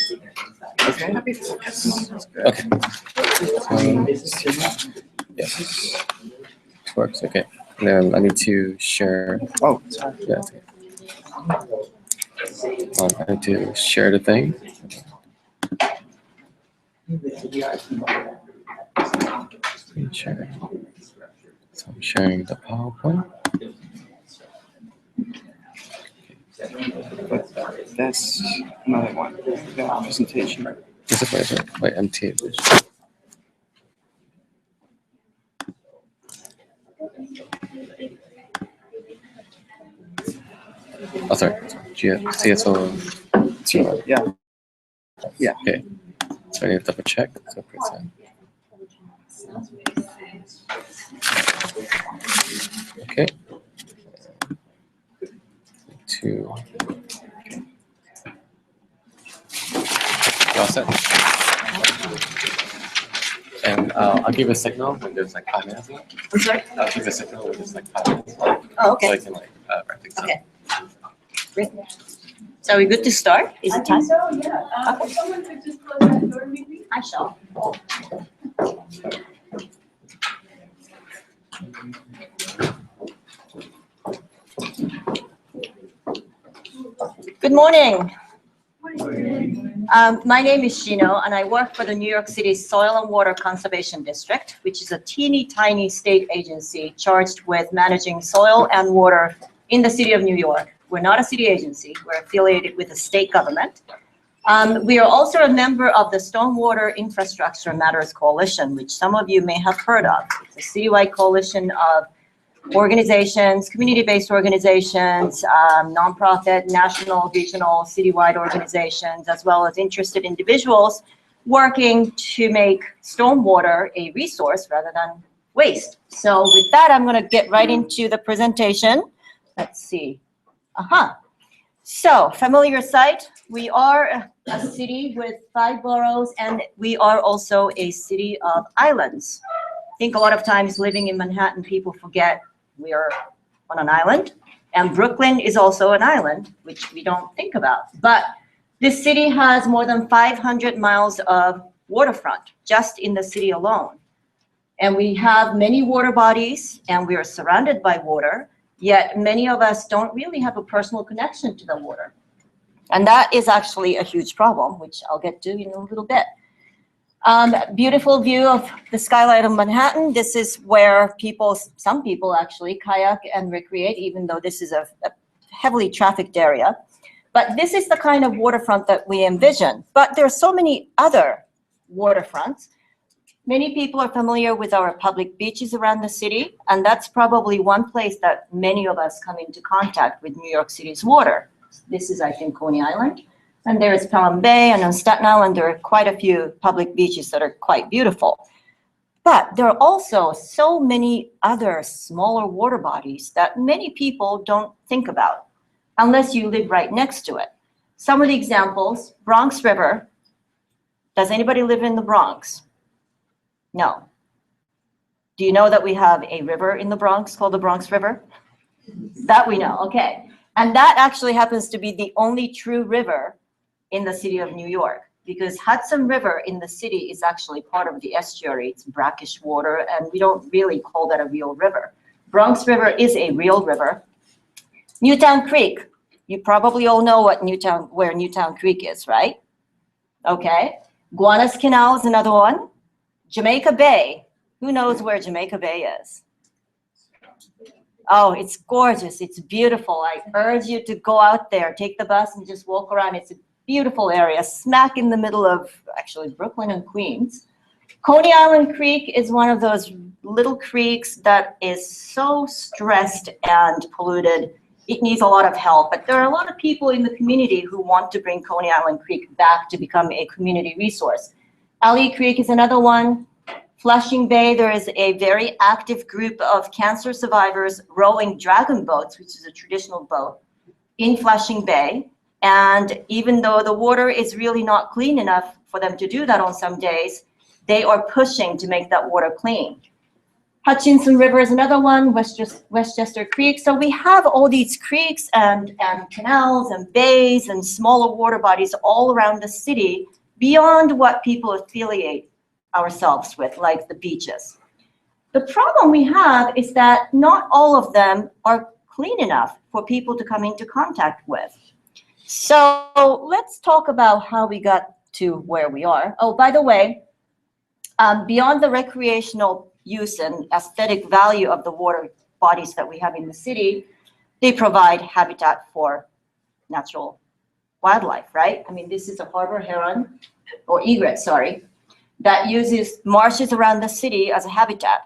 Okay. Okay. Yes. It works. Okay. And then I need to share. Oh, sorry. Yeah. It's okay. I need to share the thing. Screen sharing. So I'm sharing the PowerPoint. But that's another one. The presentation. This is my MT edition. Oh, sorry. CSO. Yeah. Yeah. Okay. So I need to double check. So present. Okay. Two. Okay. All set. And I'll give a signal when there's like 5 minutes left. I'm sorry? I'll give a signal when there's like 5 minutes left. Oh, okay. So I can like wrap things up. Okay. Great. So are we good to start? Is it time? So, yeah. If someone could just close that door, maybe? I shall. Good morning. My name is Shino, and I work for the New York City Soil and Water Conservation District, which is a teeny tiny state agency charged with managing soil and water in the city of New York. We're not a city agency. We're affiliated with the state government. We are also a member of the Stormwater Infrastructure Matters Coalition, which some of you may have heard of. It's a citywide coalition of organizations, community-based organizations, nonprofit, national, regional, citywide organizations, as well as interested individuals working to make stormwater a resource rather than waste. So with that, I'm going to get right into the presentation. Let's see. So familiar site, we are a city with 5 boroughs, and we are also a city of islands. I think a lot of times living in Manhattan, people forget we are on an island, and Brooklyn is also an island, which we don't think about. But this city has more than 500 miles of waterfront just in the city alone. And we have many water bodies, and we are surrounded by water, yet many of us don't really have a personal connection to the water. And that is actually a huge problem, which I'll get to in a little bit. Beautiful view of the skyline of Manhattan. This is where some people actually kayak and recreate, even though this is a heavily trafficked area. But this is the kind of waterfront that we envision. But there are so many other waterfronts. Many people are familiar with our public beaches around the city, and that's probably one place that many of us come into contact with New York City's water. This is, I think, Coney Island. And there is Pelham Bay, and on Staten Island, there are quite a few public beaches that are quite beautiful. But there are also so many other smaller water bodies that many people don't think about unless you live right next to it. Some of the examples, Bronx River. Does anybody live in the Bronx? No. Do you know that we have a river in the Bronx called the Bronx River? That we know, okay. And that actually happens to be the only true river in the city of New York, because Hudson River in the city is actually part of the estuary. It's brackish water, and we don't really call that a real river. Bronx River is a real river. Newtown Creek, you probably all know where Newtown Creek is, right? Okay. Guanas Canal is another one. Jamaica Bay, who knows where Jamaica Bay is? Oh, it's gorgeous, it's beautiful. I urge you to go out there, take the bus and just walk around. It's a beautiful area, smack in the middle of actually Brooklyn and Queens. Coney Island Creek is one of those little creeks that is so stressed and polluted. It needs a lot of help, but there are a lot of people in the community who want to bring Coney Island Creek back to become a community resource. Alley Creek is another one. Flushing Bay, there is a very active group of cancer survivors rowing dragon boats, which is a traditional boat, in Flushing Bay. And even though the water is really not clean enough for them to do that on some days, they are pushing to make that water clean. Hutchinson River is another one, Westchester Creek. So we have all these creeks and canals and bays and smaller water bodies all around the city beyond what people affiliate ourselves with, like the beaches. The problem we have is that not all of them are clean enough for people to come into contact with. So let's talk about how we got to where we are. Oh, by the way, beyond the recreational use and aesthetic value of the water bodies that we have in the city, they provide habitat for natural wildlife, right? I mean, this is a harbor heron, or egret, sorry, that uses marshes around the city as a habitat.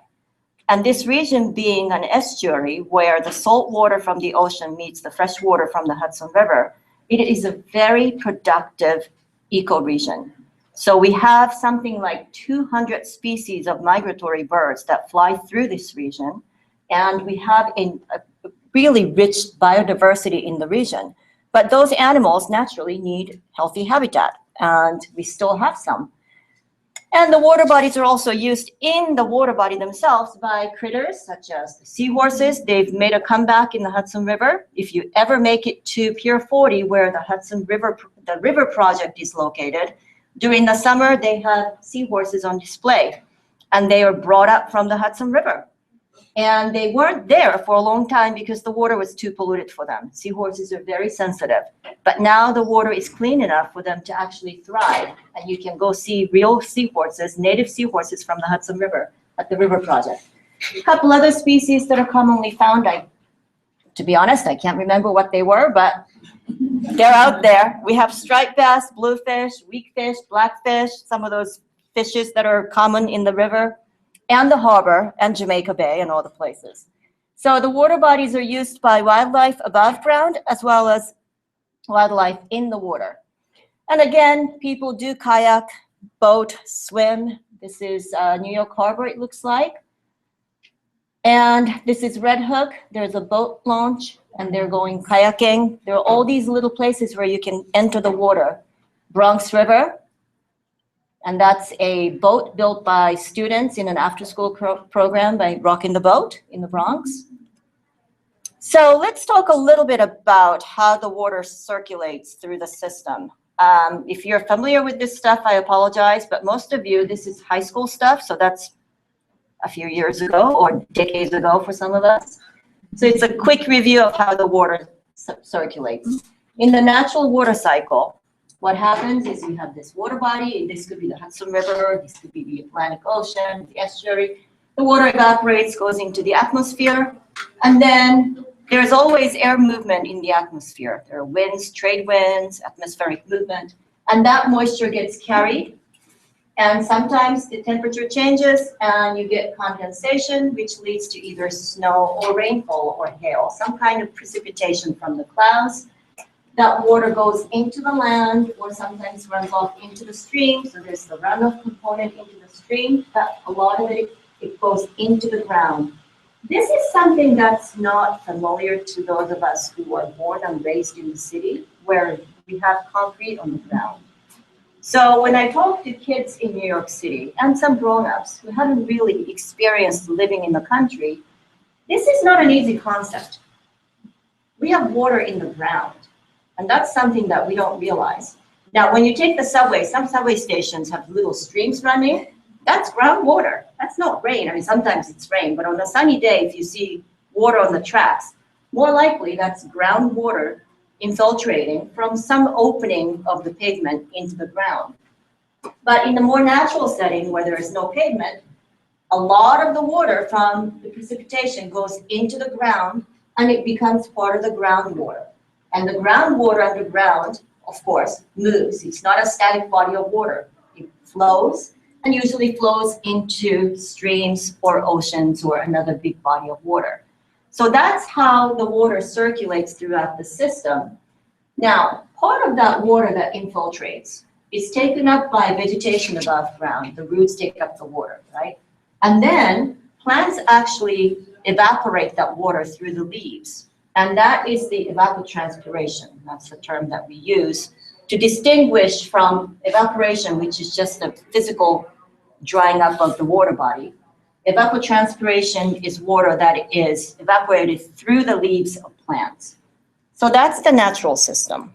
And this region being an estuary where the salt water from the ocean meets the fresh water from the Hudson River, it is a very productive ecoregion. So we have something like 200 species of migratory birds that fly through this region, and we have a really rich biodiversity in the region. But those animals naturally need healthy habitat, and we still have some. And the water bodies are also used in the water body themselves by critters such as the seahorses. They've made a comeback in the Hudson River. If you ever make it to Pier 40, where the Hudson River, the river project is located, during the summer, they have seahorses on display, and they are brought up from the Hudson River. And they weren't there for a long time because the water was too polluted for them. Seahorses are very sensitive, but now the water is clean enough for them to actually thrive. And you can go see real seahorses, native seahorses from the Hudson River at the River Project. A couple other species that are commonly found, to be honest, I can't remember what they were, but they're out there. We have striped bass, bluefish, weakfish, blackfish, some of those fishes that are common in the river, and the harbor, and Jamaica Bay, and all the places. So the water bodies are used by wildlife above ground, as well as wildlife in the water. And again, people do kayak, boat, swim. This is New York Harbor, it looks like. And this is Red Hook. There's a boat launch, and they're going kayaking. There are all these little places where you can enter the water. Bronx River, and that's a boat built by students in an after-school program by Rockin' the Boat in the Bronx. So let's talk a little bit about how the water circulates through the system. If you're familiar with this stuff, I apologize, but most of you, this is high school stuff, so that's a few years ago or decades ago for some of us. So it's a quick review of how the water circulates. In the natural water cycle, what happens is you have this water body. This could be the Hudson River. This could be the Atlantic Ocean, the estuary. The water evaporates, goes into the atmosphere, and then there's always air movement in the atmosphere. There are winds, trade winds, atmospheric movement, and that moisture gets carried. And sometimes the temperature changes and you get condensation, which leads to either snow or rainfall or hail, some kind of precipitation from the clouds. That water goes into the land or sometimes runs off into the stream. So there's the runoff component into the stream, but a lot of it goes into the ground. This is something that's not familiar to those of us who are born and raised in the city, where we have concrete on the ground. So when I talk to kids in New York City and some grown-ups who haven't really experienced living in the country, this is not an easy concept. We have water in the ground, and that's something that we don't realize. Now, when you take the subway, some subway stations have little streams running. That's groundwater. That's not rain. I mean, sometimes it's rain, but on a sunny day, if you see water on the tracks, more likely that's groundwater infiltrating from some opening of the pavement into the ground. But in the more natural setting where there is no pavement, a lot of the water from the precipitation goes into the ground and it becomes part of the groundwater. And the groundwater underground, of course, moves. It's not a static body of water. It flows and usually flows into streams or oceans or another big body of water. So that's how the water circulates throughout the system. Now, part of that water that infiltrates is taken up by vegetation above ground. The roots take up the water, right? And then plants actually evaporate that water through the leaves. And that is the evapotranspiration. That's the term that we use to distinguish from evaporation, which is just a physical drying up of the water body, Evapotranspiration is water that is evaporated through the leaves of plants. So that's the natural system.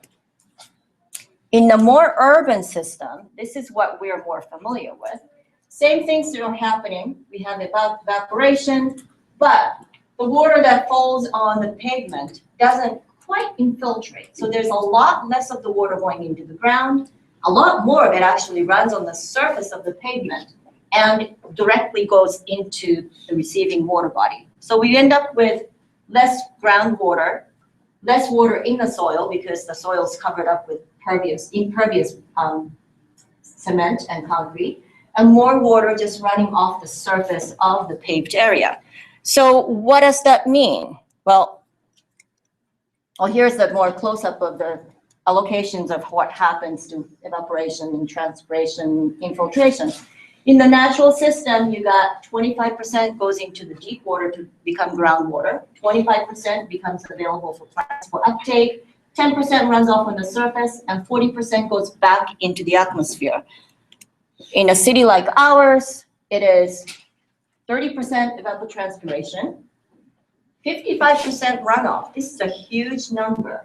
In the more urban system, this is what we're more familiar with. Same things are happening. We have evaporation, but the water that falls on the pavement doesn't quite infiltrate. So there's a lot less of the water going into the ground. A lot more of it actually runs on the surface of the pavement and directly goes into the receiving water body. So we end up with less groundwater, less water in the soil because the soil is covered up with impervious cement and concrete, and more water just running off the surface of the paved area. So what does that mean? Well, here's the more close-up of the allocations of what happens to evaporation and transpiration, infiltration. In the natural system, you got 25% goes into the deep water to become groundwater, 25% becomes available for plants for uptake, 10% runs off on the surface, and 40% goes back into the atmosphere. In a city like ours, it is 30% evapotranspiration, 55% runoff. This is a huge number.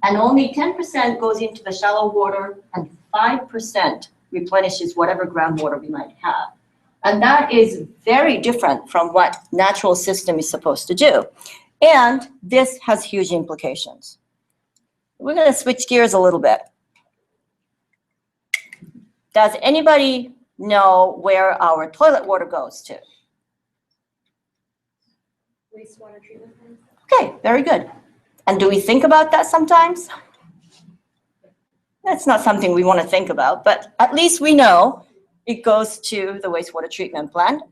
And only 10% goes into the shallow water, and 5% replenishes whatever groundwater we might have. And that is very different from what natural system is supposed to do. And this has huge implications. We're going to switch gears a little bit. Does anybody know where our toilet water goes to? Wastewater treatment plant. Okay, very good. And do we think about that sometimes? That's not something we want to think about, but at least we know it goes to the wastewater treatment plant.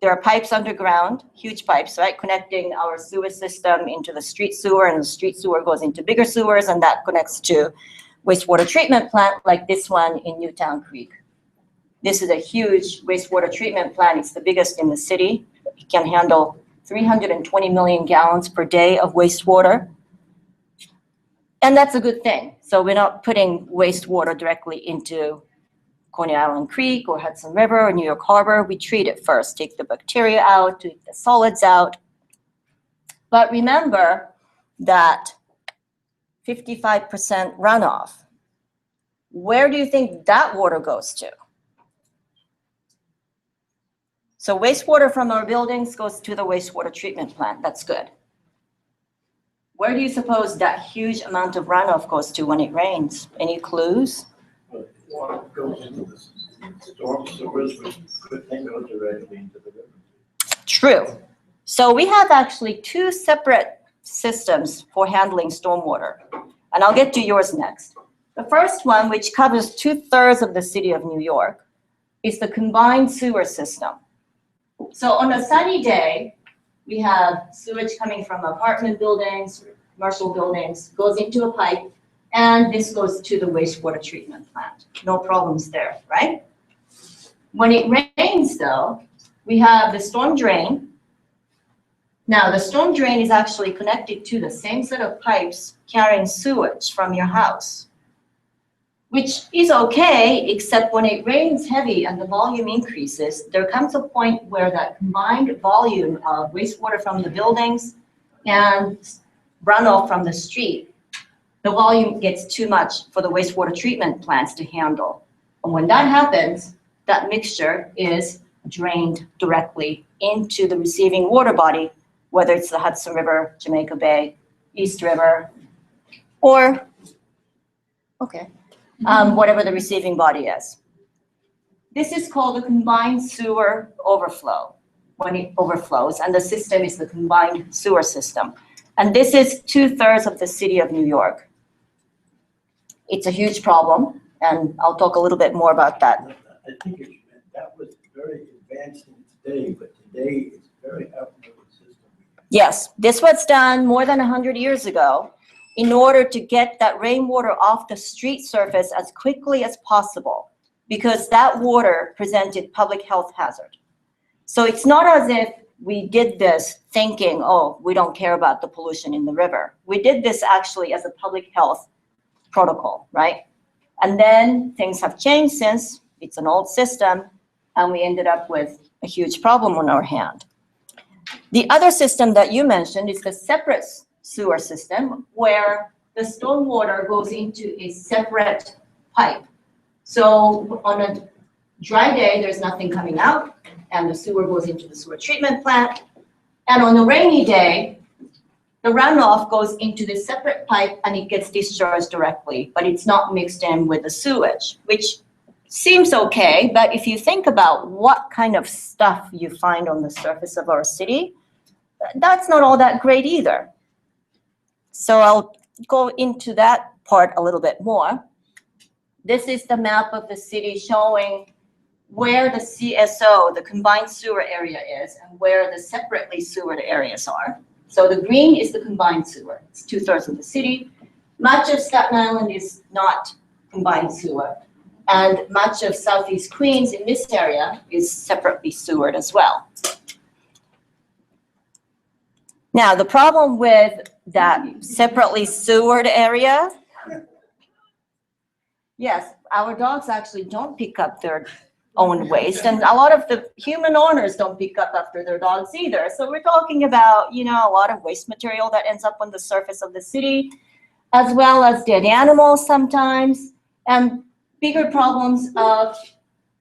There are pipes underground, huge pipes, right, connecting our sewer system into the street sewer, and the street sewer goes into bigger sewers, and that connects to wastewater treatment plant like this one in Newtown Creek. This is a huge wastewater treatment plant. It's the biggest in the city. It can handle 320 million gallons per day of wastewater. And that's a good thing. So we're not putting wastewater directly into Coney Island Creek or Hudson River or New York Harbor. We treat it first, take the bacteria out, take the solids out. But remember that 55% runoff, where do you think that water goes to? So wastewater from our buildings goes to the wastewater treatment plant. That's good. Where do you suppose that huge amount of runoff goes to when it rains? Any clues? Water goes into the storm sewers, which could then go directly into the river. True. So we have actually two separate systems for handling stormwater. And I'll get to yours next. The first one, which covers 2/3 of the city of New York, is the combined sewer system. So on a sunny day, we have sewage coming from apartment buildings, commercial buildings, goes into a pipe, and this goes to the wastewater treatment plant. No problems there, right? When it rains, though, we have the storm drain. Now, the storm drain is actually connected to the same set of pipes carrying sewage from your house, which is okay, except when it rains heavy and the volume increases, there comes a point where that combined volume of wastewater from the buildings and runoff from the street, the volume gets too much for the wastewater treatment plants to handle. And when that happens, that mixture is drained directly into the receiving water body, whether it's the Hudson River, Jamaica Bay, East River, or, whatever the receiving body is. This is called the combined sewer overflow, when it overflows, and the system is the combined sewer system. And this is 2/3 of the city of New York. It's a huge problem, and I'll talk a little bit more about that. I think that was very advanced in today, but today it's very outdated system. Yes, this was done more than 100 years ago in order to get that rainwater off the street surface as quickly as possible, because that water presented public health hazard. So it's not as if we did this thinking, oh, we don't care about the pollution in the river. We did this actually as a public health protocol, right? And then things have changed since. It's an old system, and we ended up with a huge problem on our hand. The other system that you mentioned is the separate sewer system, where the stormwater goes into a separate pipe. So on a dry day, there's nothing coming out, and the sewer goes into the sewer treatment plant. And on a rainy day, the runoff goes into this separate pipe and it gets discharged directly, but it's not mixed in with the sewage, which seems okay. But if you think about what kind of stuff you find on the surface of our city, that's not all that great either. So I'll go into that part a little bit more. This is the map of the city showing where the CSO, the combined sewer area is, and where the separately sewered areas are. So the green is the combined sewer. It's 2/3 of the city. Much of Staten Island is not combined sewer. And much of Southeast Queens in this area is separately sewered as well. Now, the problem with that separately sewered area, yes, our dogs actually don't pick up their own waste, and a lot of the human owners don't pick up after their dogs either. So we're talking about, you know, a lot of waste material that ends up on the surface of the city, as well as dead animals sometimes, and bigger problems of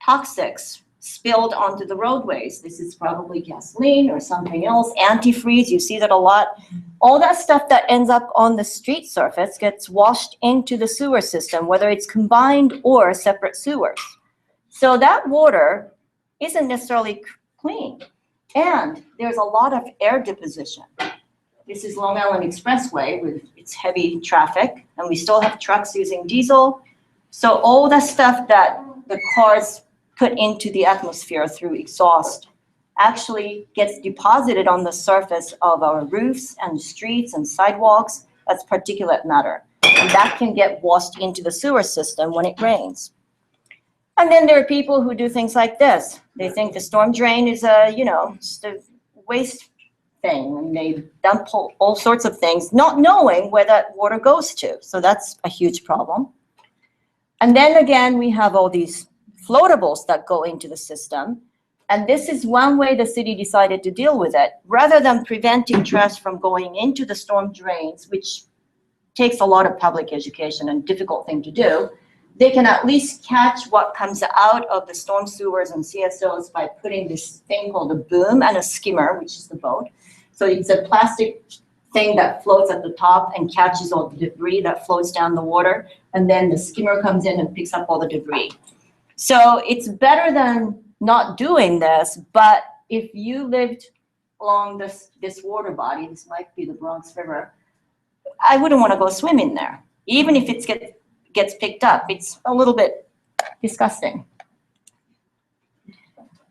toxics spilled onto the roadways. This is probably gasoline or something else, antifreeze, you see that a lot. All that stuff that ends up on the street surface gets washed into the sewer system, whether it's combined or separate sewers. So that water isn't necessarily clean. And there's a lot of air deposition. This is Long Island Expressway with its heavy traffic, and we still have trucks using diesel. So all the stuff that the cars put into the atmosphere through exhaust actually gets deposited on the surface of our roofs and streets and sidewalks. That's particulate matter. And that can get washed into the sewer system when it rains. And then there are people who do things like this. They think the storm drain is a, you know, just a waste thing, and they dump all sorts of things, not knowing where that water goes to. So that's a huge problem. And then again, we have all these floatables that go into the system. And this is one way the city decided to deal with it. Rather than preventing trash from going into the storm drains, which takes a lot of public education and difficult thing to do, they can at least catch what comes out of the storm sewers and CSOs by putting this thing called a boom and a skimmer, which is the boat. So it's a plastic thing that floats at the top and catches all the debris that floats down the water. And then the skimmer comes in and picks up all the debris. So it's better than not doing this, but if you lived along this water body, this might be the Bronx River, I wouldn't want to go swim in there. Even if it gets picked up, it's a little bit disgusting.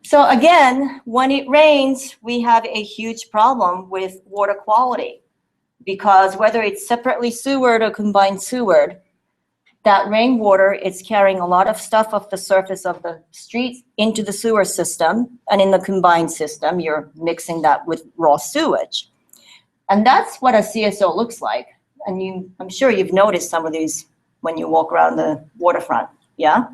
So again, when it rains, we have a huge problem with water quality, because whether it's separately sewered or combined sewered, that rainwater is carrying a lot of stuff off the surface of the streets into the sewer system, and in the combined system, you're mixing that with raw sewage. And that's what a CSO looks like. And I'm sure you've noticed some of these when you walk around the waterfront, yeah?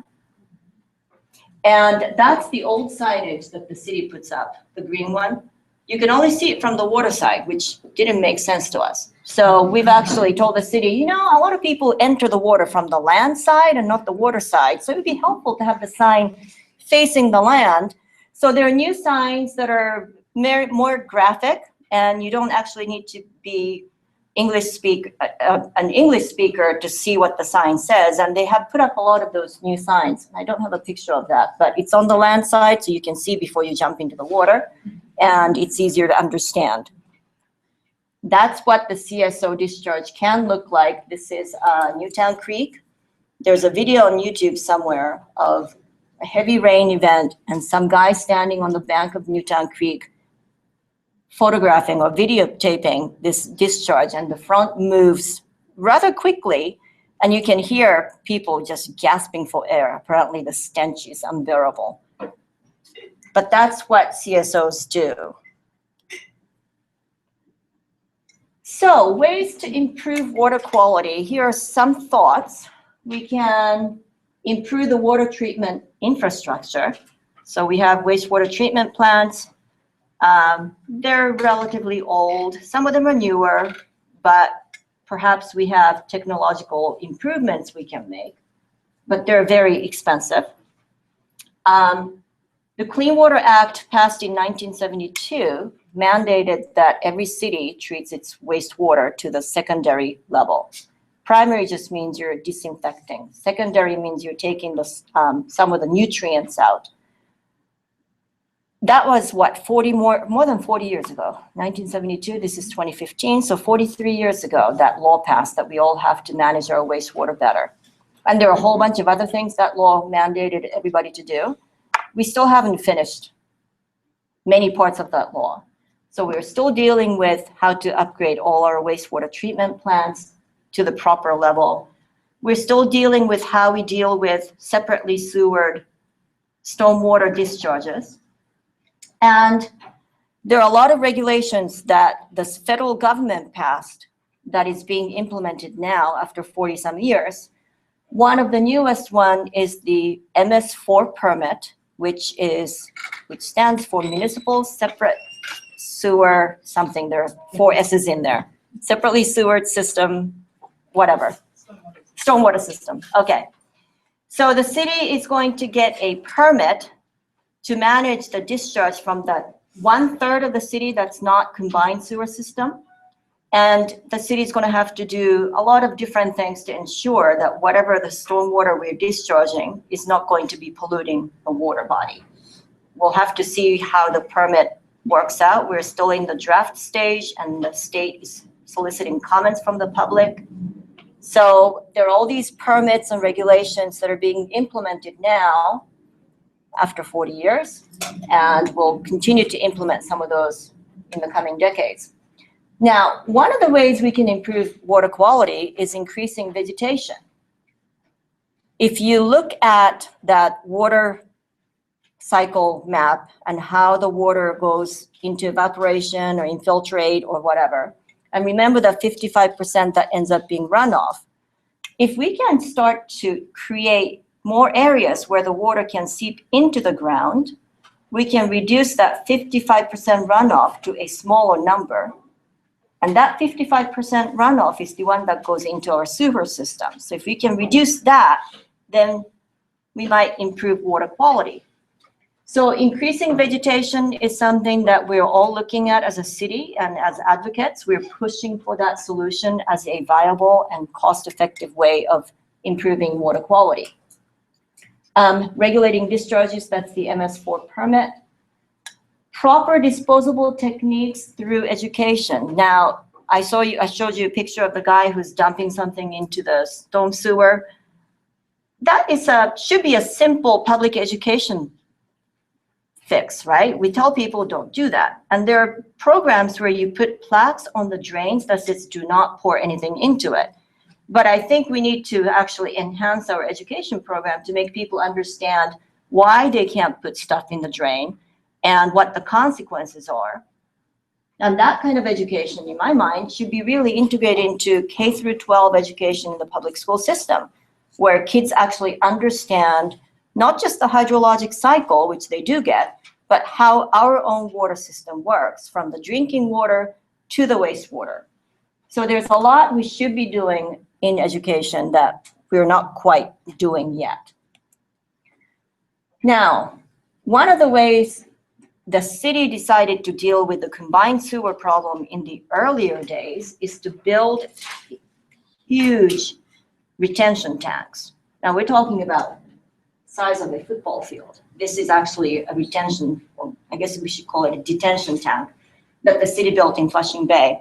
And that's the old signage that the city puts up, the green one. You can only see it from the water side, which didn't make sense to us. So we've actually told the city, you know, a lot of people enter the water from the land side and not the water side. So it would be helpful to have the sign facing the land. So there are new signs that are more graphic, and you don't actually need to be an English speaker to see what the sign says. And they have put up a lot of those new signs. I don't have a picture of that, but it's on the land side, so you can see before you jump into the water, and it's easier to understand. That's what the CSO discharge can look like. This is Newtown Creek. There's a video on YouTube somewhere of a heavy rain event and some guy standing on the bank of Newtown Creek photographing or videotaping this discharge, and the front moves rather quickly, and you can hear people just gasping for air. Apparently the stench is unbearable. But that's what CSOs do. So ways to improve water quality. Here are some thoughts. We can improve the water treatment infrastructure. So we have wastewater treatment plants. They're relatively old. Some of them are newer, but perhaps we have technological improvements we can make, but they're very expensive. The Clean Water Act passed in 1972 mandated that every city treats its wastewater to the secondary level. Primary just means you're disinfecting. Secondary means you're taking the, some of the nutrients out. That was what, more than 40 years ago, 1972, this is 2015, so 43 years ago that law passed that we all have to manage our wastewater better. And there are a whole bunch of other things that law mandated everybody to do. We still haven't finished many parts of that law. So we're still dealing with how to upgrade all our wastewater treatment plants to the proper level. We're still dealing with how we deal with separately sewered stormwater discharges. And there are a lot of regulations that the federal government passed that is being implemented now after 40-some years. One of the newest one is the Ms4 Permit, which stands for Municipal Separate Sewer something. There are 4 S's in there. Separately sewered system, whatever. Stormwater system. Okay. So the city is going to get a permit to manage the discharge from the 1/3 of the city that's not combined sewer system. And the city is going to have to do a lot of different things to ensure that whatever the stormwater we're discharging is not going to be polluting the water body. We'll have to see how the permit works out. We're still in the draft stage and the state is soliciting comments from the public. So there are all these permits and regulations that are being implemented now after 40 years, and we'll continue to implement some of those in the coming decades. Now, one of the ways we can improve water quality is increasing vegetation. If you look at that water cycle map and how the water goes into evaporation or infiltrate or whatever, and remember that 55% that ends up being runoff, if we can start to create more areas where the water can seep into the ground, we can reduce that 55% runoff to a smaller number. And that 55% runoff is the one that goes into our sewer system. So if we can reduce that, then we might improve water quality. So increasing vegetation is something that we're all looking at as a city, and as advocates, we're pushing for that solution as a viable and cost-effective way of improving water quality. Regulating discharges, that's the Ms4 permit. Proper disposable techniques through education. Now, I showed you a picture of the guy who's dumping something into the storm sewer. That should be a simple public education fix, right? We tell people don't do that. And there are programs where you put plaques on the drains that says do not pour anything into it. But I think we need to actually enhance our education program to make people understand why they can't put stuff in the drain and what the consequences are. And that kind of education, in my mind, should be really integrated into K-12 education in the public school system, where kids actually understand not just the hydrologic cycle, which they do get, but how our own water system works, from the drinking water to the wastewater. So there's a lot we should be doing in education that we're not quite doing yet. Now, one of the ways the city decided to deal with the combined sewer problem in the earlier days is to build huge retention tanks. Now we're talking about size of a football field. This is actually a retention, or I guess we should call it a detention tank, that the city built in Flushing Bay.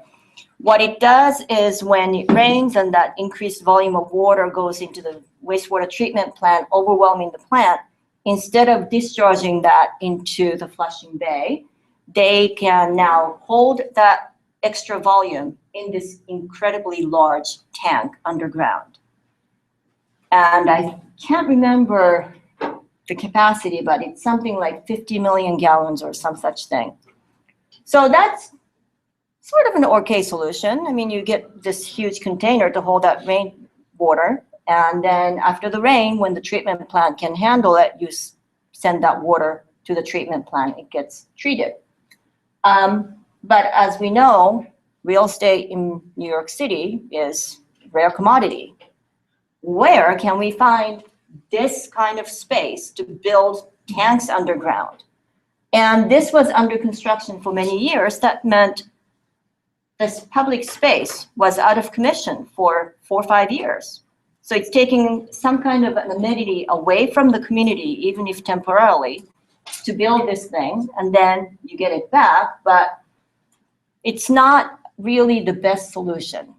What it does is when it rains and that increased volume of water goes into the wastewater treatment plant, overwhelming the plant, instead of discharging that into the Flushing Bay, they can now hold that extra volume in this incredibly large tank underground. And I can't remember the capacity, but it's something like 50 million gallons or some such thing. So that's sort of an okay solution. I mean, you get this huge container to hold that rainwater, and then after the rain, when the treatment plant can handle it, you send that water to the treatment plant, it gets treated. But as we know, real estate in New York City is rare commodity. Where can we find this kind of space to build tanks underground? And this was under construction for many years. That meant this public space was out of commission for 4 or 5 years. So it's taking some kind of an amenity away from the community, even if temporarily, to build this thing, and then you get it back, but it's not really the best solution.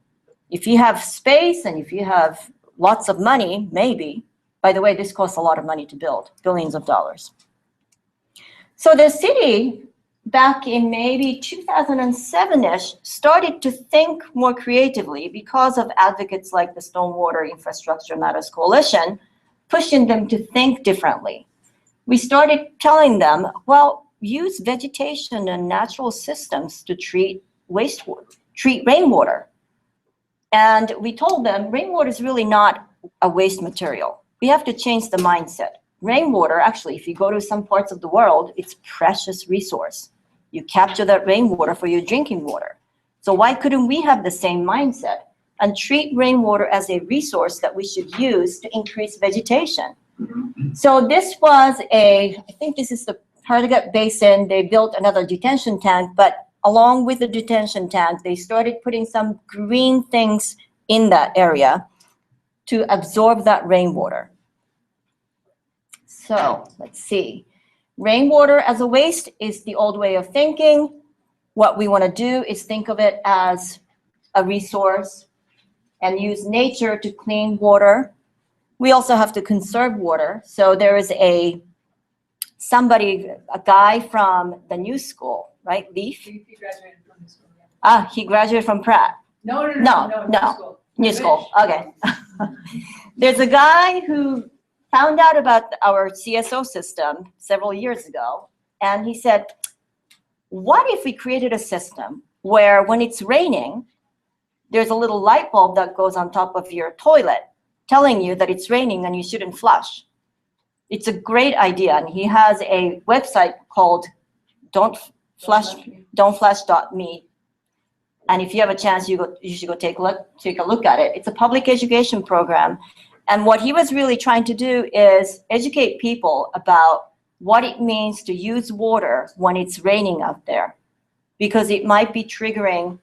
If you have space and if you have lots of money, maybe. By the way, this costs a lot of money to build, billions of dollars. So the city, back in maybe 2007-ish, started to think more creatively because of advocates like the Stormwater Infrastructure Matters Coalition, pushing them to think differently. We started telling them, well, use vegetation and natural systems to treat wastewater, treat rainwater. And we told them rainwater is really not a waste material. We have to change the mindset. Rainwater, actually, if you go to some parts of the world, it's precious resource. You capture that rainwater for your drinking water. So why couldn't we have the same mindset and treat rainwater as a resource that we should use to increase vegetation? So this was I think this is the Hardigat Basin. They built another detention tank, but along with the detention tank, they started putting some green things in that area to absorb that rainwater. So let's see. Rainwater as a waste is the old way of thinking. What we want to do is think of it as a resource and use nature to clean water. We also have to conserve water. So there is a guy from the new school, right? Leaf? He graduated from the school, yeah. He graduated from Pratt. No. New school, okay. There's a guy who found out about our CSO system several years ago, and he said, what if we created a system where when it's raining, there's a little light bulb that goes on top of your toilet telling you that it's raining and you shouldn't flush. It's a great idea, and he has a website called don'tflush.me. And if you have a chance, you should go take a look at it. It's a public education program. And what he was really trying to do is educate people about what it means to use water when it's raining out there, because it might be triggering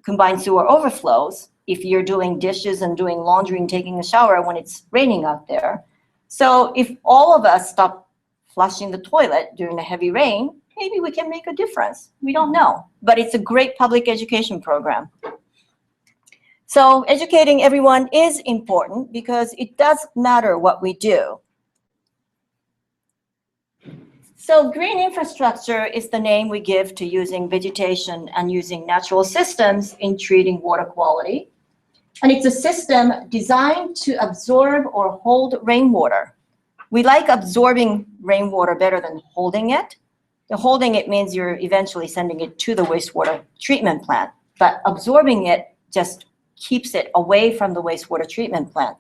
combined sewer overflows if you're doing dishes and doing laundry and taking a shower when it's raining out there. So if all of us stop flushing the toilet during a heavy rain, maybe we can make a difference. We don't know, but it's a great public education program. So educating everyone is important because it does matter what we do. So green infrastructure is the name we give to using vegetation and using natural systems in treating water quality. And it's a system designed to absorb or hold rainwater. We like absorbing rainwater better than holding it. The holding it means you're eventually sending it to the wastewater treatment plant, but absorbing it just keeps it away from the wastewater treatment plant.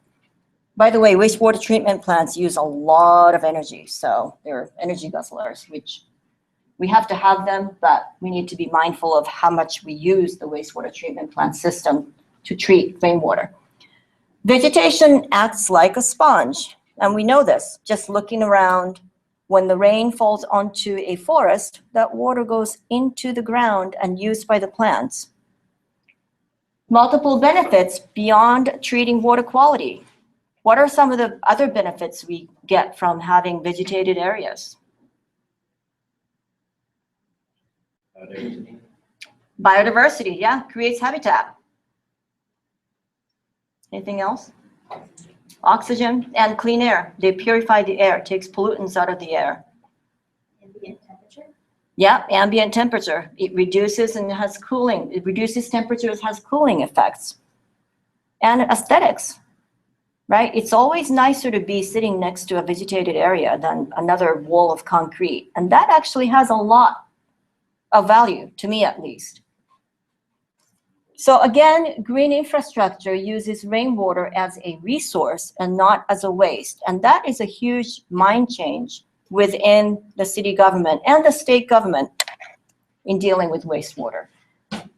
By the way, wastewater treatment plants use a lot of energy, so they're energy guzzlers, which we have to have them, but we need to be mindful of how much we use the wastewater treatment plant system to treat rainwater. Vegetation acts like a sponge, and we know this. Just looking around, when the rain falls onto a forest, that water goes into the ground and used by the plants. Multiple benefits beyond treating water quality. What are some of the other benefits we get from having vegetated areas? Biodiversity, yeah, creates habitat. Anything else? Oxygen and clean air. They purify the air, takes pollutants out of the air. Ambient temperature? Yeah, ambient temperature. It reduces and has cooling. It reduces temperatures, has cooling effects. And aesthetics, right? It's always nicer to be sitting next to a vegetated area than another wall of concrete. And that actually has a lot of value, to me at least. So again, green infrastructure uses rainwater as a resource and not as a waste. And that is a huge mind change within the city government and the state government in dealing with wastewater.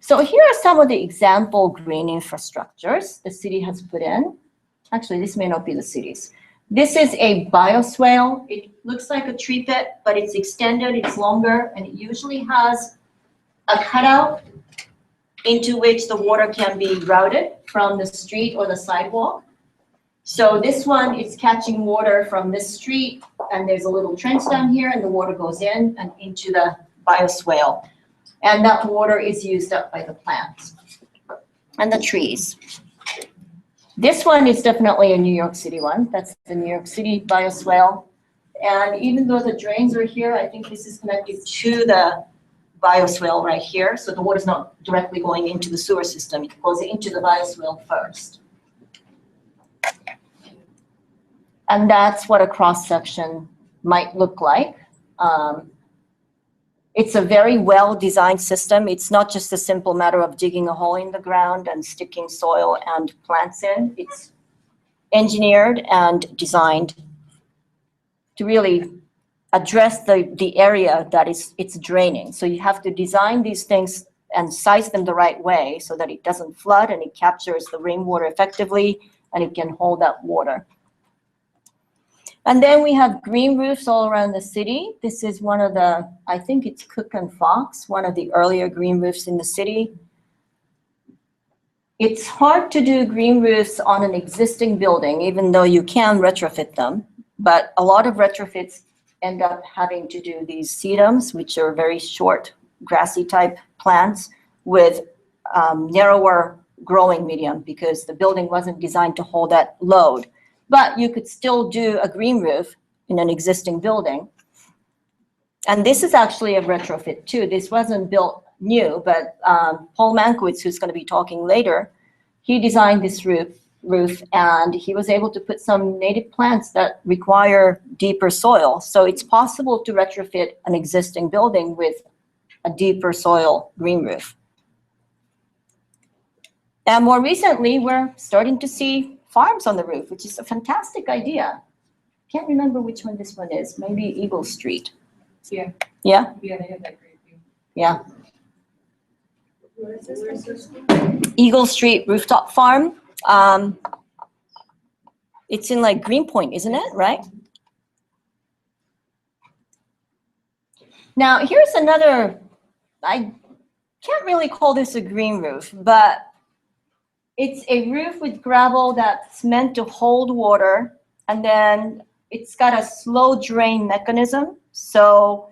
So here are some of the example green infrastructures the city has put in. Actually, this may not be the city's. This is a bioswale. It looks like a tree pit, but it's extended, it's longer, and it usually has a cutout into which the water can be routed from the street or the sidewalk. So this one is catching water from this street, and there's a little trench down here, and the water goes in and into the bioswale. And that water is used up by the plants and the trees. This one is definitely a New York City one. That's the New York City bioswale. And even though the drains are here, I think this is connected to the bioswale right here. So the water's not directly going into the sewer system. It goes into the bioswale first. And that's what a cross-section might look like. It's a very well-designed system. It's not just a simple matter of digging a hole in the ground and sticking soil and plants in. It's engineered and designed to really address the area that it's draining. So you have to design these things and size them the right way so that it doesn't flood and it captures the rainwater effectively and it can hold that water. And then we have green roofs all around the city. This is one of the, I think it's Cook and Fox, one of the earlier green roofs in the city. It's hard to do green roofs on an existing building, even though you can retrofit them. But a lot of retrofits end up having to do these sedums, which are very short, grassy type plants with narrower growing medium because the building wasn't designed to hold that load. But you could still do a green roof in an existing building. And this is actually a retrofit too. This wasn't built new, but Paul Mankiewicz, who's going to be talking later, he designed this roof and he was able to put some native plants that require deeper soil. So it's possible to retrofit an existing building with a deeper soil green roof. And more recently, we're starting to see farms on the roof, which is a fantastic idea. Can't remember which one this one is. Maybe Eagle Street. Yeah. Yeah? Yeah, they have that great view. Yeah. Eagle Street Rooftop Farm. It's in like Greenpoint, isn't it? Right? Now, here's another, I can't really call this a green roof, but it's a roof with gravel that's meant to hold water, and then it's got a slow drain mechanism. So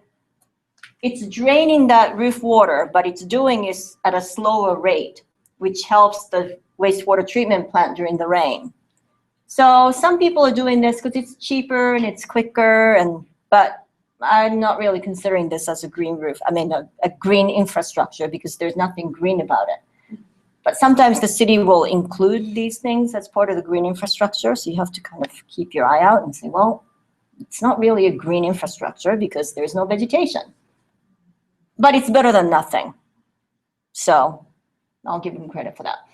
it's draining that roof water, but it's doing it at a slower rate, which helps the wastewater treatment plant during the rain. So some people are doing this because it's cheaper and it's quicker, but I'm not really considering this as a green roof. I mean, a green infrastructure because there's nothing green about it. But sometimes the city will include these things as part of the green infrastructure. So you have to kind of keep your eye out and say, well, it's not really a green infrastructure because there's no vegetation. But it's better than nothing. So I'll give them credit for that.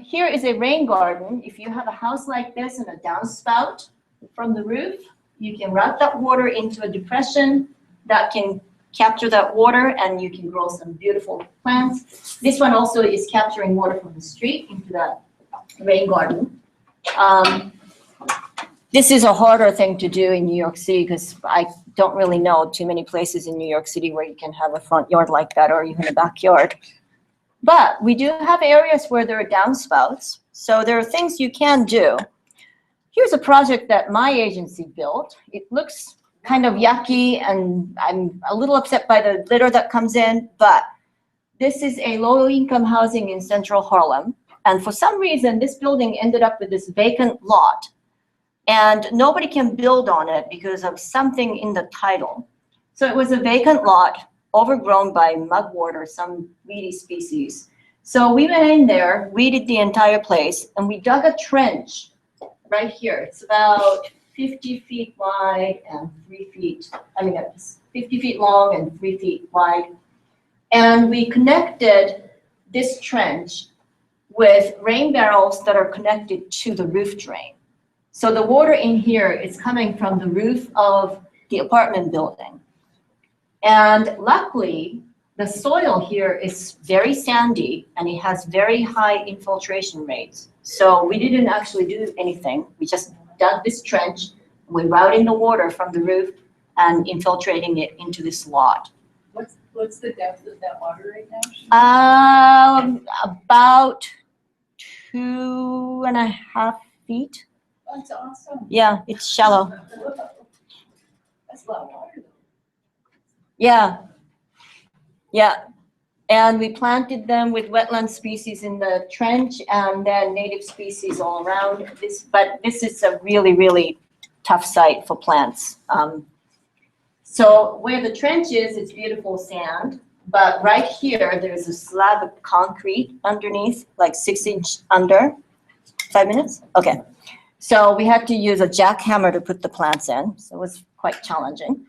Here is a rain garden. If you have a house like this and a downspout from the roof, you can route that water into a depression that can capture that water and you can grow some beautiful plants. This one also is capturing water from the street into that rain garden. This is a harder thing to do in New York City because I don't really know too many places in New York City where you can have a front yard like that or even a backyard. But we do have areas where there are downspouts. So there are things you can do. Here's a project that my agency built. It looks kind of yucky and I'm a little upset by the litter that comes in, but this is a low-income housing in central Harlem. And for some reason, this building ended up with this vacant lot and nobody can build on it because of something in the title. So it was a vacant lot overgrown by mugwort or some weedy species. So we went in there, weeded the entire place, and we dug a trench right here. It's about 50 feet wide and 3 feet, 50 feet long and 3 feet wide. And we connected this trench with rain barrels that are connected to the roof drain. So the water in here is coming from the roof of the apartment building. And luckily, the soil here is very sandy and it has very high infiltration rates. So we didn't actually do anything. We just dug this trench. We're routing the water from the roof and infiltrating it into this lot. What's the depth of that water right now? About 2.5 feet. That's awesome. Yeah, it's shallow. That's a lot of water though. Yeah. Yeah. And we planted them with wetland species in the trench and then native species all around this. But this is a really, really tough site for plants. So where the trench is, it's beautiful sand. But right here, there's a slab of concrete underneath, like 6 inch under. 5 minutes? Okay. So we had to use a jackhammer to put the plants in. So it was quite challenging.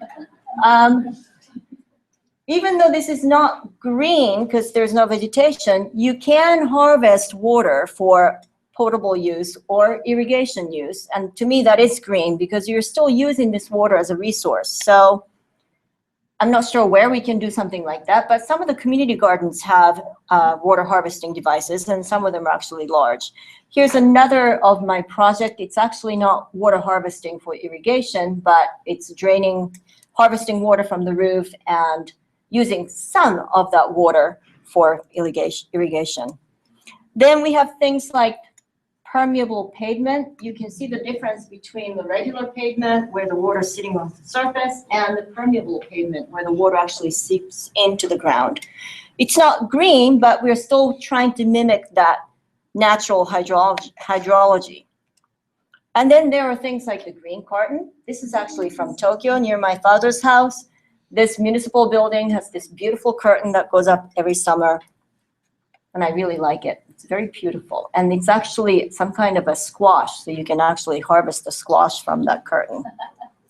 Even though this is not green because there's no vegetation, you can harvest water for potable use or irrigation use. And to me, that is green because you're still using this water as a resource. So I'm not sure where we can do something like that, but some of the community gardens have water harvesting devices, and some of them are actually large. Here's another of my project. It's actually not water harvesting for irrigation, but it's harvesting water from the roof and using some of that water for irrigation. Then we have things like permeable pavement. You can see the difference between the regular pavement where the water is sitting on the surface and the permeable pavement where the water actually seeps into the ground. It's not green, but we're still trying to mimic that natural hydrology. And then there are things like the green carton. This is actually from Tokyo near my father's house. This municipal building has this beautiful curtain that goes up every summer. And I really like it. It's very beautiful. And it's actually some kind of a squash, so you can actually harvest the squash from that curtain.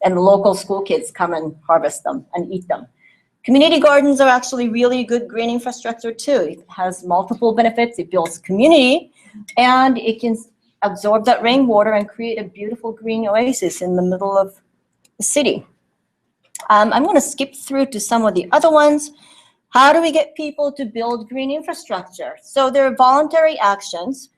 And the local school kids come and harvest them and eat them. Community gardens are actually really good green infrastructure too. It has multiple benefits. It builds community, and it can absorb that rainwater and create a beautiful green oasis in the middle of the city. I'm going to skip through to some of the other ones. How do we get people to build green infrastructure? So there are voluntary actions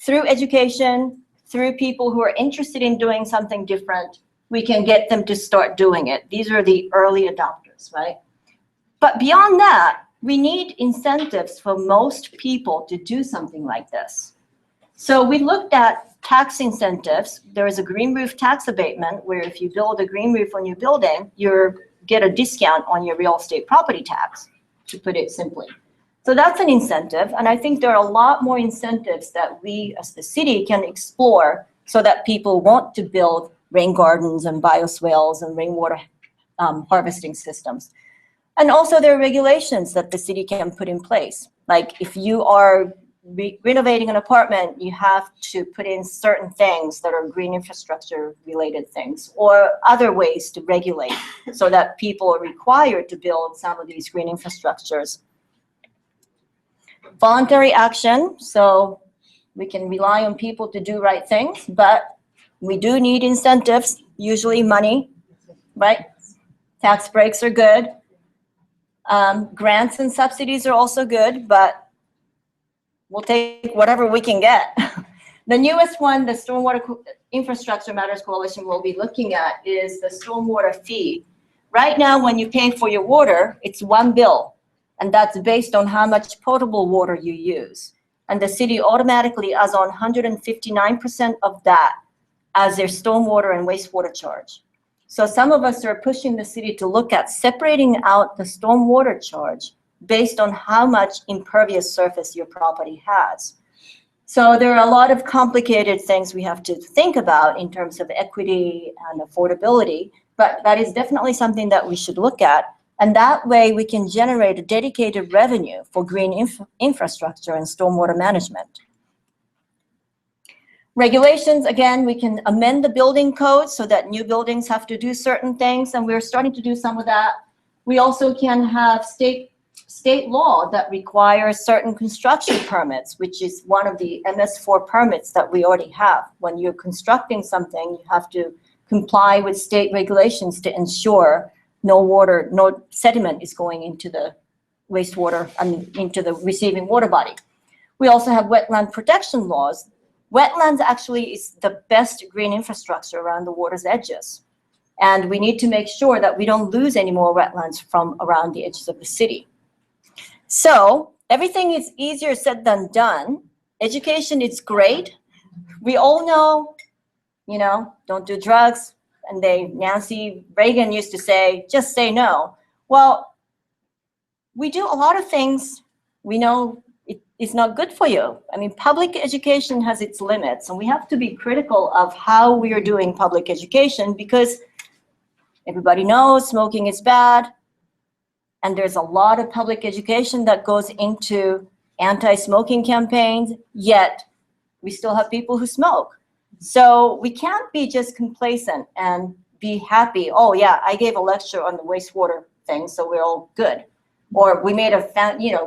through education, through people who are interested in doing something different. We can get them to start doing it. These are the early adopters, right? But beyond that, we need incentives for most people to do something like this. So we looked at tax incentives. There is a green roof tax abatement where if you build a green roof on your building, you get a discount on your real estate property tax, to put it simply. So that's an incentive, and I think there are a lot more incentives that we as the city can explore so that people want to build rain gardens and bioswales and rainwater harvesting systems. And also there are regulations that the city can put in place. Like if you are renovating an apartment, you have to put in certain things that are green infrastructure related things, or other ways to regulate so that people are required to build some of these green infrastructures. Voluntary action, so we can rely on people to do right things, but we do need incentives, usually money, right? Tax breaks are good. Grants and subsidies are also good, but we'll take whatever we can get. The newest one, the Stormwater Infrastructure Matters Coalition will be looking at is the Stormwater Fee. Right now, when you pay for your water, it's one bill, and that's based on how much potable water you use. And the city automatically adds on 159% of that as their stormwater and wastewater charge. So some of us are pushing the city to look at separating out the stormwater charge based on how much impervious surface your property has. So there are a lot of complicated things we have to think about in terms of equity and affordability, but that is definitely something that we should look at. And that way we can generate a dedicated revenue for green infrastructure and stormwater management. Regulations, again, we can amend the building code so that new buildings have to do certain things, and we're starting to do some of that. We also can have state law that requires certain construction permits, which is one of the Ms4 permits that we already have. When you're constructing something, you have to comply with state regulations to ensure no water, no sediment is going into the wastewater and into the receiving water body. We also have wetland protection laws. Wetlands actually is the best green infrastructure around the water's edges. And we need to make sure that we don't lose any more wetlands from around the edges of the city. So everything is easier said than done. Education is great. We all know, you know, don't do drugs. And Nancy Reagan used to say, just say no. Well, we do a lot of things we know it's not good for you. I mean, public education has its limits, and we have to be critical of how we are doing public education, because everybody knows smoking is bad, and there's a lot of public education that goes into anti-smoking campaigns, yet we still have people who smoke. So we can't be just complacent and be happy, oh yeah, I gave a lecture on the wastewater thing, so we're all good. Or we made a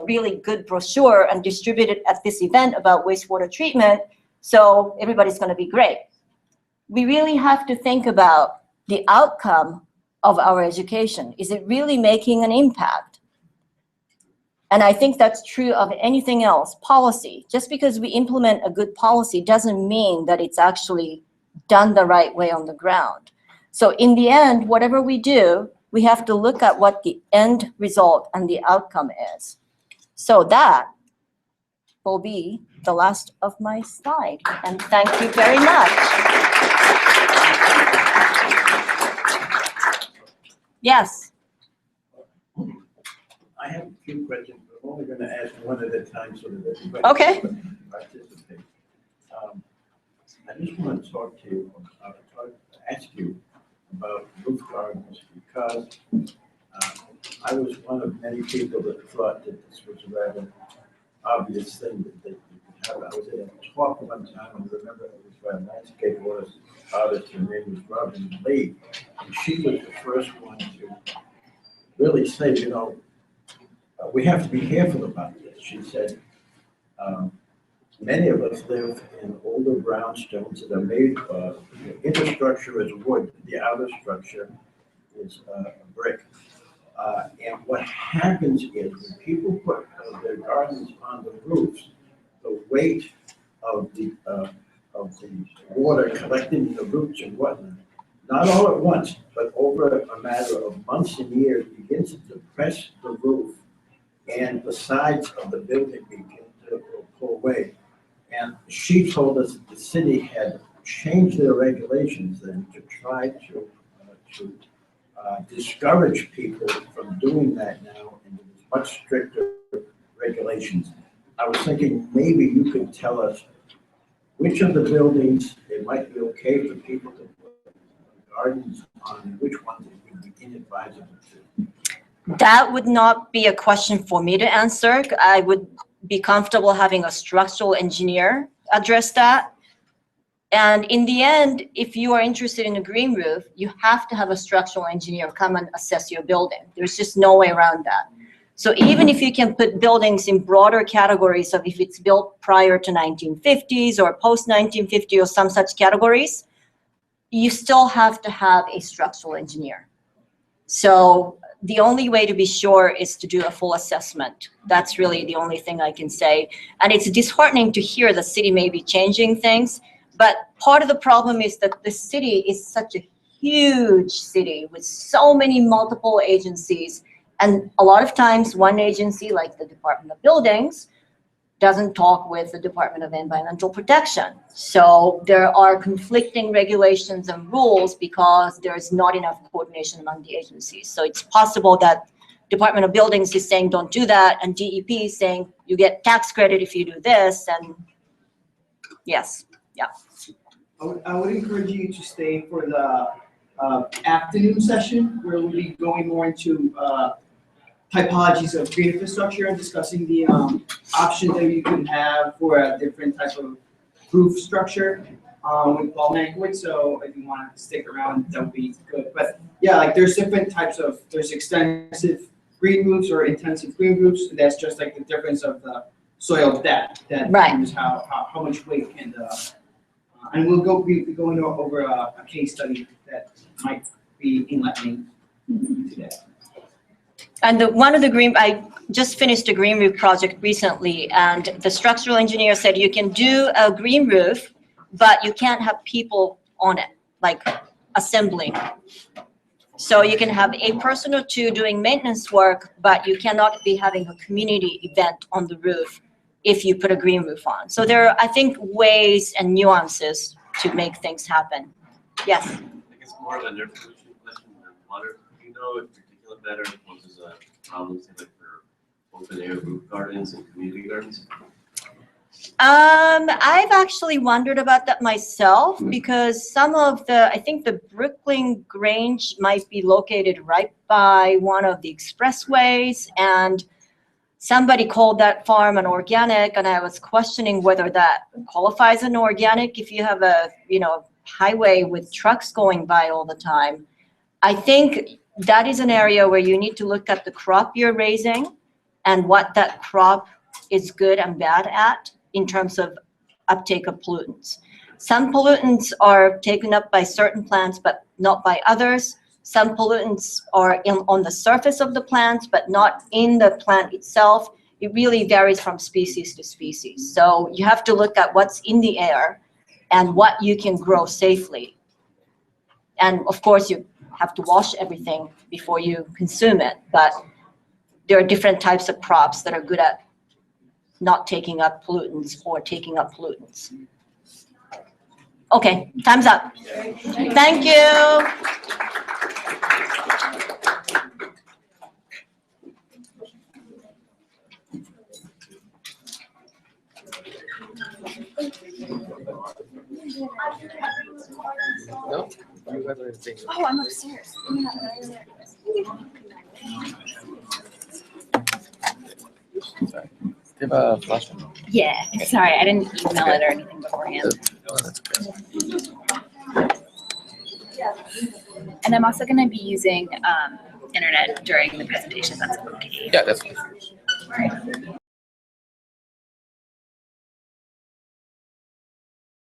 really good brochure and distributed at this event about wastewater treatment, so everybody's going to be great. We really have to think about the outcome of our education. Is it really making an impact? And I think that's true of anything else. Policy. Just because we implement a good policy doesn't mean that it's actually done the right way on the ground. So in the end, whatever we do, we have to look at what the end result and the outcome is. So that will be the last of my slide. And thank you very much. Yes. I have a few questions, but I'm only going to ask one at a time so that everybody Okay. can participate. I just want to talk to you, ask you about roof gardens, because I was one of many people that thought that this was a rather obvious thing that you could have. I was at a talk one time, and I remember it was by a landscape artist, her name was Robin Lee, and she was the first one to really say, you know, we have to be careful about this. She said, many of us live in older brownstones that are made, the inner structure is wood, the outer structure is brick. And what happens is when people put their gardens on the roofs, the weight of the water collecting in the roots and whatnot, not all at once, but over a matter of months and years, begins to depress the roof, and the sides of the building begin to pull away. And she told us that the city had changed their regulations then to try to discourage people from doing that now, and there's much stricter regulations. I was thinking maybe you could tell us which of the buildings it might be okay for people to put gardens on, and which ones it would be inadvisable to. That would not be a question for me to answer. I would be comfortable having a structural engineer address that. And in the end, if you are interested in a green roof, you have to have a structural engineer come and assess your building. There's just no way around that. So even if you can put buildings in broader categories of if it's built prior to 1950s or post 1950 or some such categories, you still have to have a structural engineer. So the only way to be sure is to do a full assessment. That's really the only thing I can say. And it's disheartening to hear the city may be changing things, but part of the problem is that the city is such a huge city with so many multiple agencies. And a lot of times one agency like the Department of Buildings doesn't talk with the Department of Environmental Protection. So there are conflicting regulations and rules because there's not enough coordination among the agencies. So it's possible that Department of Buildings is saying don't do that, and DEP is saying you get tax credit if you do this, and yes, yeah. I would encourage you to stay for the afternoon session where we'll be going more into typologies of green infrastructure and discussing the options that you can have for a different type of roof structure with Paul Mankiewicz. So if you want to stick around, that would be good. But yeah, like there's different types of, there's extensive green roofs or intensive green roofs. And that's just like the difference of the soil depth that determines how much weight can and we'll be going over a case study that might be enlightening today. And one of the I just finished a green roof project recently, and the structural engineer said you can do a green roof, but you can't have people on it, like assembling. So you can have a person or two doing maintenance work, but you cannot be having a community event on the roof if you put a green roof on. So there are, I think, ways and nuances to make things happen. Yes? I guess more of an air pollution question than water. Do you know if particulate matter poses a problem, say like for open air roof gardens and community gardens? I've actually wondered about that myself because some of I think the Brooklyn Grange might be located right by one of the expressways, and somebody called that farm an organic, and I was questioning whether that qualifies an organic if you have a, highway with trucks going by all the time. I think that is an area where you need to look at the crop you're raising and what that crop is good and bad at in terms of uptake of pollutants. Some pollutants are taken up by certain plants, but not by others. Some pollutants are on the surface of the plants, but not in the plant itself. It really varies from species to species. So you have to look at what's in the air and what you can grow safely. And of course, you have to wash everything before you consume it, but there are different types of crops that are good at not taking up pollutants or taking up pollutants. Okay, time's up. Thank you. No? You have anything? Oh, I'm upstairs. Sorry. Do you have a flash? Yeah, sorry, I didn't email it or anything beforehand. Oh, that's okay. And I'm also gonna be using internet during the presentation, that's okay. Yeah, that's okay.